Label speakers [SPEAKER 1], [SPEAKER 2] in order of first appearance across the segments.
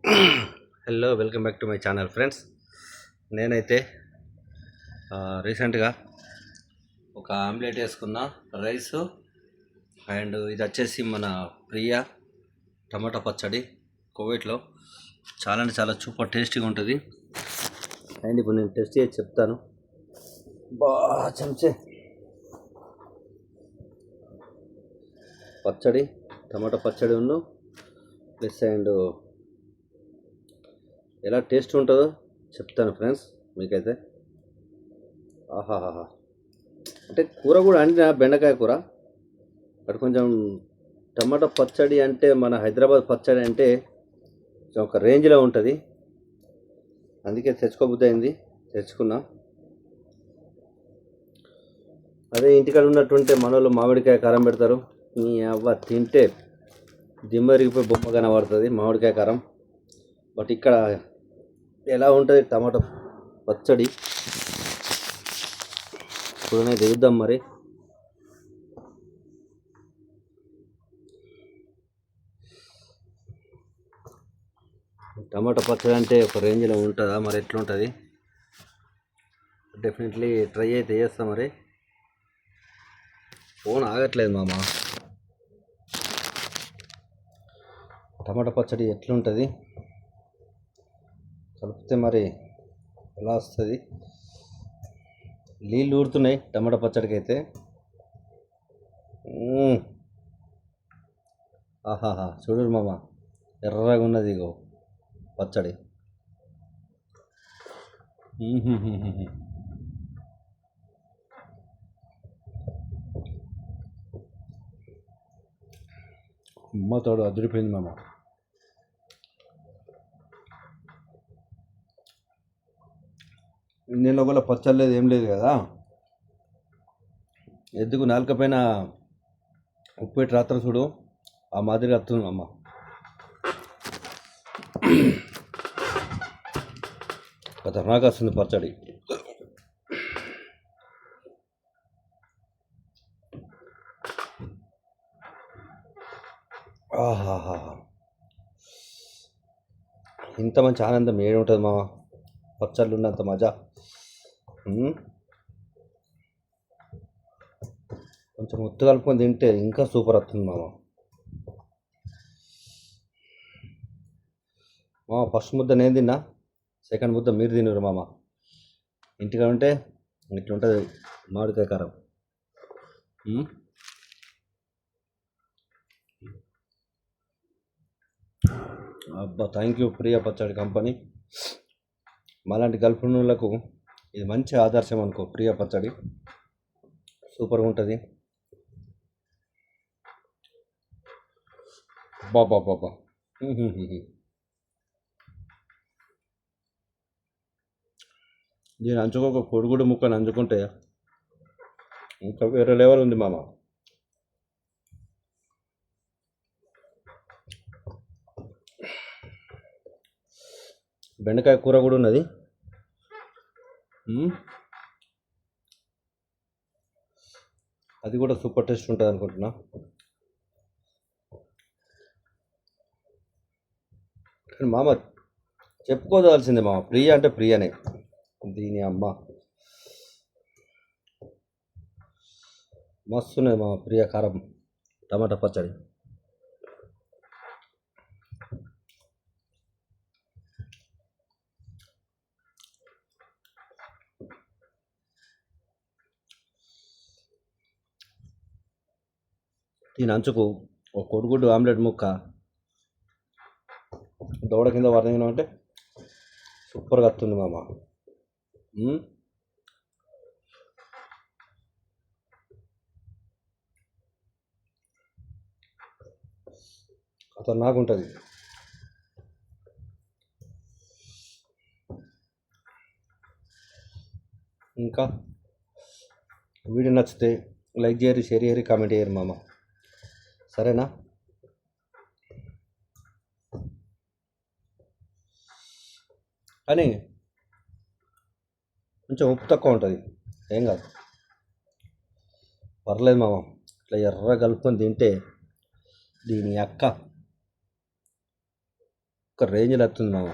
[SPEAKER 1] Hello, welcome back to my channel friends. నేనైతే రీసెంట్గా ఒక ఆమ్లెట్ వేసుకున్న రైస్ అండ్ ఇది వచ్చేసి మన ప్రియా టమాటా పచ్చడి కోవిడ్లో చాలా అంటే చాలా సూపర్ టేస్టీగా ఉంటుంది. అండ్ ఇప్పుడు నేను టేస్ట్ చేసి చెప్తాను. చెంచే పచ్చడి, టమాటా పచ్చడి ఉన్న ప్లస్ అండ్ ఎలా టేస్ట్ ఉంటుందో చెప్తాను ఫ్రెండ్స్ మీకైతే. ఆహాహా, అంటే కూర కూడా అండిన బెండకాయ కూర, బట్ కొంచెం టమాటా పచ్చడి అంటే మన హైదరాబాద్ పచ్చడి అంటే ఒక రేంజ్లో ఉంటుంది. అందుకే తెచ్చుకోబుద్ది అయింది, తెచ్చుకున్నా. అదే ఇంటికాడ ఉన్నట్టుంటే మనోళ్ళు మామిడికాయ కారం పెడతారు, నీ అవ్వ తింటే దిమ్మరిగిపోయి బొమ్మ కనబడుతుంది మామిడికాయ కారం. బట్ ఇక్కడ ఎలా ఉంటుంది టమాటా పచ్చడి చూడనే దిగుద్దాం. మరి టమాటా పచ్చడి అంటే ఒక రేంజ్లో ఉంటుందా, మరి ఎట్లుంటుంది డెఫినెట్లీ ట్రై అయితే చేస్తాం. మరి ఫోన్ ఆగట్లేదు మామ. టమాటా పచ్చడి ఎట్లుంటుంది కలిపితే మరి ఎలా వస్తుంది? నీళ్ళు ఊరుతున్నాయి టమాటా పచ్చడికి అయితే. ఆహాహా, చూడు మామ, ఎర్రగా ఉన్నది ఇగో పచ్చడి. అమ్మతోడు అదిరిపోయింది మామ. నేను ఒకవేళ పచ్చడి లేదు ఏం లేదు కదా, ఎందుకు నాలుక పైన ఉప్పు పెట్టి రాత్రి చూడు, ఆ మాదిరిగా వస్తుంది అమ్మ. ఖతర్నాక్ వస్తుంది పచ్చడి. ఆహాహా, ఇంత మంచి ఆనందం ఏడుంటుంది మామ, పచ్చళ్ళు ఉన్నంత మజా. కొంచెం ఉత్తు కలుపుకొని తింటే ఇంకా సూపర్ వస్తుంది మామ. ఫస్ట్ ముద్ద నేను తిన్నా, సెకండ్ ముద్ద మీరు తినరు మామ. ఇంటిగా ఉంటే ఇట్లుంటుంది మామిడికాయ కారం. అబ్బా, థ్యాంక్ యూ ప్రియా పచ్చడి కంపెనీ. మాలాంటి గల్ఫ్లకు ఇది మంచి ఆదర్శం అనుకో. ప్రియా పచ్చడి సూపర్గా ఉంటుంది. బాబా, దీని అంచుకో ఒక కొడుగుడు ముక్కని అంచుకుంటే ఇంకా వేరే లెవెల్ ఉంది మామ. బెండకాయ కూర కూడా ఉన్నది. అది కూడా సూపర్ టేస్ట్ ఉంటుంది అనుకుంటున్నా. కానీ మామ చెప్పుకోదాల్సిందే మామ, ప్రియ అంటే ప్రియనే. దీని అమ్మ మస్తున్నది మామ ప్రియ కారం టమాటా పచ్చడి. దీని అంచుకు ఒక కొడుగుడ్డు ఆమ్లెట్ ముక్క దవడ కింద వరదింగిన అంటే సూపర్గా వస్తుంది మామ. ఖతర్నాక్ ఉంటుంది. ఇంకా వీడియో నచ్చితే లైక్ చేయరు, షేర్ చేయరు, కామెంట్ చేయరు మామ, సరేనా? కానీ కొంచెం ఉప్పు తక్కువ ఉంటుంది, ఏం కాదు, పర్లేదు మామ. ఇట్లా ఎర్ర కలుపుకొని తింటే దీని అక్క ఒక రేంజ్లో వస్తుంది మామ.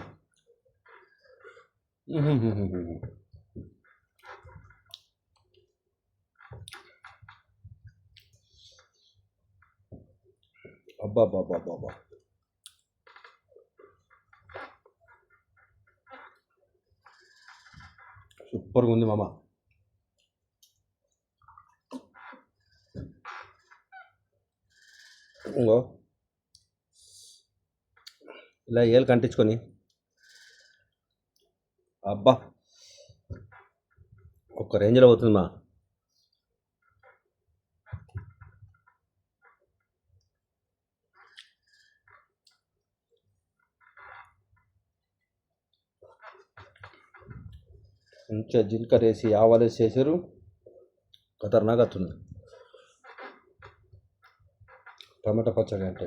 [SPEAKER 1] అబ్బా బాబా బాబా, సూపర్గా ఉంది మామ. ఇంకో ఇలా ఏలు కంటించుకొని అబ్బా ఒక రేంజ్లో పోతుంది మా. మంచిగా జీలకర్ర వేసి ఆవాలు వేసి చేసారు, ఖతర్నాక్ వస్తుంది. టమాటా పచ్చడి అంటే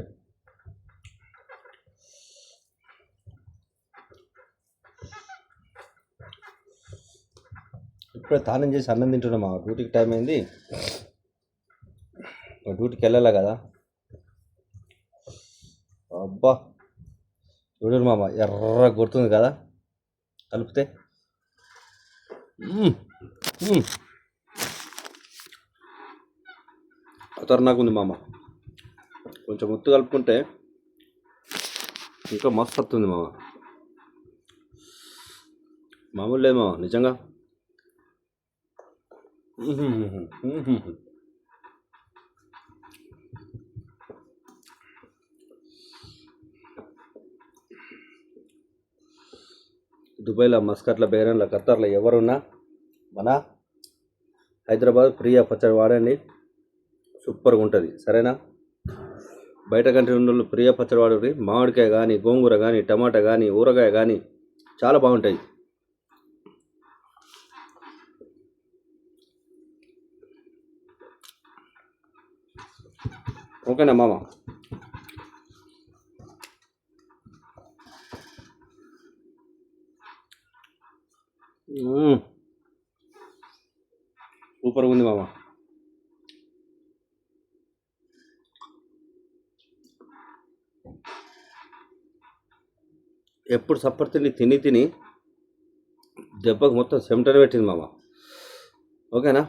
[SPEAKER 1] ఇప్పుడే తానం చేసి అన్నం తింటున్నాం. డ్యూటీకి టైం అయింది, డ్యూటీకి వెళ్ళాలి కదా. అబ్బా చూడరు మామ, ఎర్ర కొడుతుంది కదా కలిపితే. ఖతర్నాక్ ఉంది మామ. కొంచెం ముత్తు కలుపుకుంటే ఇంకా మస్తు వస్తుంది మామ. మామూలు లేదు మామ, నిజంగా. దుబాయ్లో, మస్కట్లో, బెహ్రెయిన్లో, ఖత్తర్లో ఎవరున్నా మన హైదరాబాద్ ప్రియా పచ్చడి వాడండి, సూపర్గా ఉంటుంది. సరేనా? బయట కంట్రీ ఉన్న ప్రియా పచ్చడి వాడండి. మామిడికాయ కానీ, గోంగూర కానీ, టమాటా కానీ, ఊరగాయ కానీ చాలా బాగుంటాయి. ఓకేనా మామ? సూపర్గా ఉంది మామ. ఎప్పుడు సప్పర్ తిని తిని దెబ్బకు మొత్తం సెమటనే పెట్టింది మామ. ఓకేనా?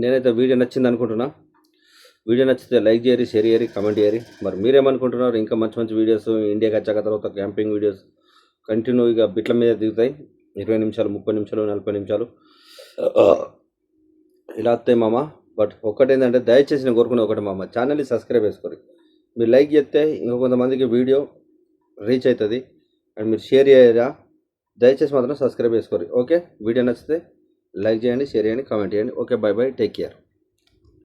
[SPEAKER 1] నేనైతే వీడియో నచ్చింది అనుకుంటున్నా. వీడియో నచ్చితే లైక్ చేయరి, షేర్ చేయరి, కమెంట్ చేయరి. మరి మీరేమనుకుంటున్నారు? ఇంకా మంచి మంచి వీడియోస్ ఇండియాకి వచ్చాక తర్వాత క్యాంపింగ్ వీడియోస్ కంటిన్యూగా బిట్ల మీద దిగుతాయి. 20 నిమిషాలు, 30 నిమిషాలు, 40 నిమిషాలు ఇలా వస్తాయి మామ. బట్ ఒక్కటేంటంటే దయచేసి నేను కోరుకునే ఒకటి మామ, ఛానల్ని సబ్స్క్రైబ్ చేసుకోరు. మీరు లైక్ చేస్తే ఇంకా కొంతమందికి వీడియో రీచ్ అవుతుంది. అండ్ మీరు షేర్ చేయరా, దయచేసి మాత్రం సబ్స్క్రైబ్ చేసుకోరు. ఓకే? వీడియో నచ్చితే లైక్ చేయండి, షేర్ చేయండి, కామెంట్ చేయండి. Okay, by by, take care.